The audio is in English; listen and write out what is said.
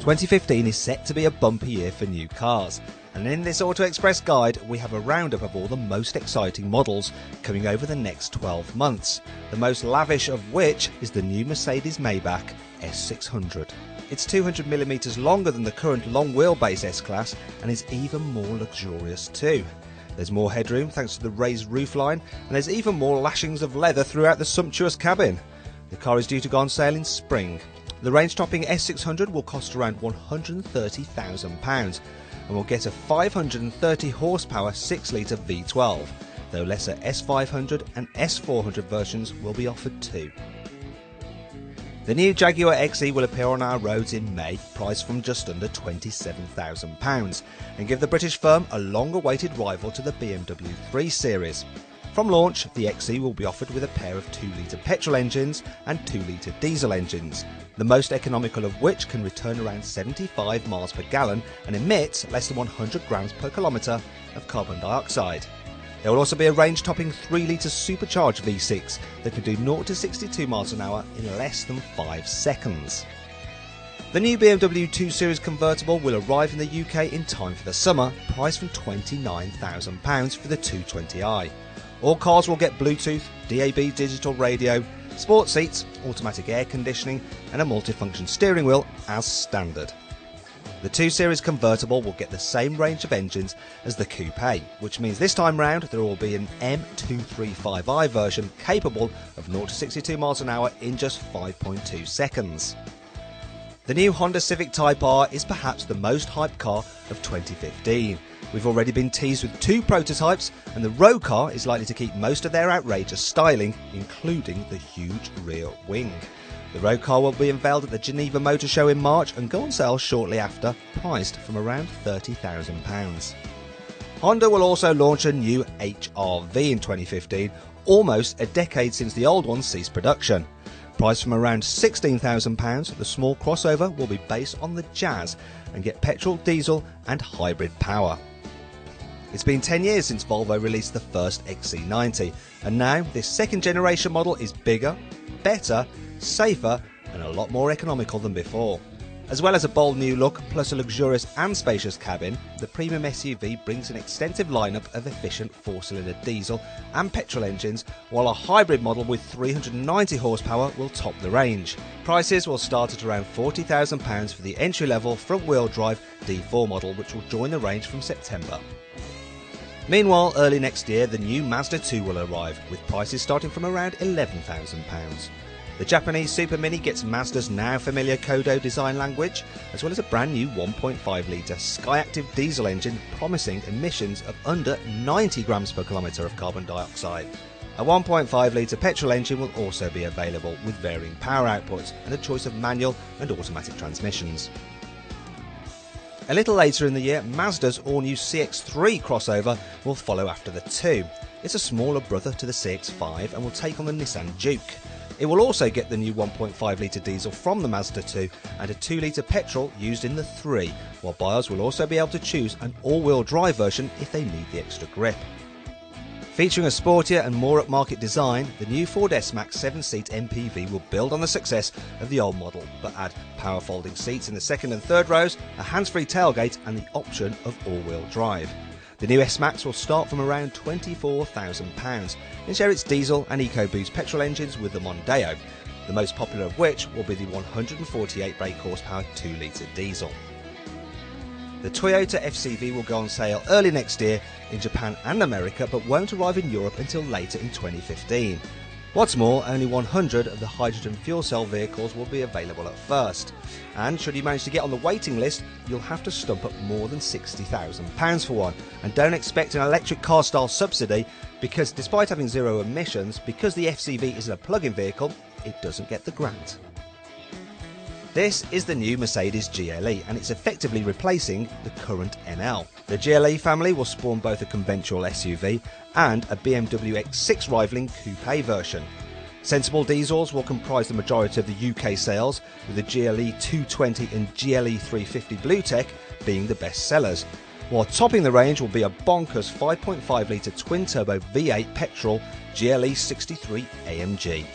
2015 is set to be a bumper year for new cars, and in this Auto Express guide we have a roundup of all the most exciting models coming over the next 12 months, the most lavish of which is the new Mercedes Maybach S600. It's 200mm longer than the current long wheelbase S-Class and is even more luxurious too. There's more headroom thanks to the raised roofline, and there's even more lashings of leather throughout the sumptuous cabin. The car is due to go on sale in spring. The range-topping S600 will cost around £130,000 and will get a 530 horsepower 6-litre V12, though lesser S500 and S400 versions will be offered too. The new Jaguar XE will appear on our roads in May, priced from just under £27,000, and give the British firm a long-awaited rival to the BMW 3 Series. From launch, the XE will be offered with a pair of 2-litre petrol engines and 2-litre diesel engines, the most economical of which can return around 75 miles per gallon and emit less than 100 grams per kilometre of carbon dioxide. There will also be a range-topping 3-litre supercharged V6 that can do 0 to 62 miles an hour in less than 5 seconds. The new BMW 2 Series convertible will arrive in the UK in time for the summer, priced from £29,000 for the 220i. All cars will get Bluetooth, DAB digital radio, sport seats, automatic air conditioning and a multifunction steering wheel as standard. The 2 Series convertible will get the same range of engines as the coupe, which means this time round there will be an M235i version capable of 0 to 62 miles an hour in just 5.2 seconds. The new Honda Civic Type R is perhaps the most hyped car of 2015. We've already been teased with 2 prototypes, and the road car is likely to keep most of their outrageous styling, including the huge rear wing. The road car will be unveiled at the Geneva Motor Show in March and go on sale shortly after, priced from around £30,000. Honda will also launch a new HR-V in 2015, almost a decade since the old one ceased production. Priced from around £16,000, the small crossover will be based on the Jazz and get petrol, diesel and hybrid power. It's been 10 years since Volvo released the first XC90, and now this second generation model is bigger, better, safer and a lot more economical than before. As well as a bold new look plus a luxurious and spacious cabin, the premium SUV brings an extensive lineup of efficient 4-cylinder diesel and petrol engines, while a hybrid model with 390 horsepower will top the range. Prices will start at around £40,000 for the entry-level front-wheel drive D4 model, which will join the range from September. Meanwhile, early next year the new Mazda 2 will arrive, with prices starting from around £11,000. The Japanese Super Mini gets Mazda's now familiar Kodo design language, as well as a brand new 1.5-litre Skyactiv diesel engine promising emissions of under 90 grams per kilometre of carbon dioxide. A 1.5-litre petrol engine will also be available with varying power outputs and a choice of manual and automatic transmissions. A little later in the year, Mazda's all-new CX-3 crossover will follow after the 2. It's a smaller brother to the CX-5 and will take on the Nissan Juke. It will also get the new 1.5-litre diesel from the Mazda 2 and a 2-litre petrol used in the 3, while buyers will also be able to choose an all-wheel drive version if they need the extra grip. Featuring a sportier and more upmarket design, the new Ford S-Max 7-seat MPV will build on the success of the old model, but add power folding seats in the second and third rows, a hands-free tailgate and the option of all-wheel drive. The new S-Max will start from around £24,000 and share its diesel and EcoBoost petrol engines with the Mondeo, the most popular of which will be the 148 brake horsepower 2-litre diesel. The Toyota FCV will go on sale early next year in Japan and America, but won't arrive in Europe until later in 2015. What's more, only 100 of the hydrogen fuel cell vehicles will be available at first, and should you manage to get on the waiting list, you'll have to stump up more than £60,000 for one, and don't expect an electric car style subsidy because despite having zero emissions, because the FCV isn't a plug-in vehicle, it doesn't get the grant. This is the new Mercedes GLE and it's effectively replacing the current ML. The GLE family will spawn both a conventional SUV and a BMW X6 rivaling coupe version. Sensible diesels will comprise the majority of the UK sales, with the GLE 220 and GLE 350 BlueTech being the best sellers, while topping the range will be a bonkers 5.5 litre twin-turbo V8 petrol GLE 63 AMG.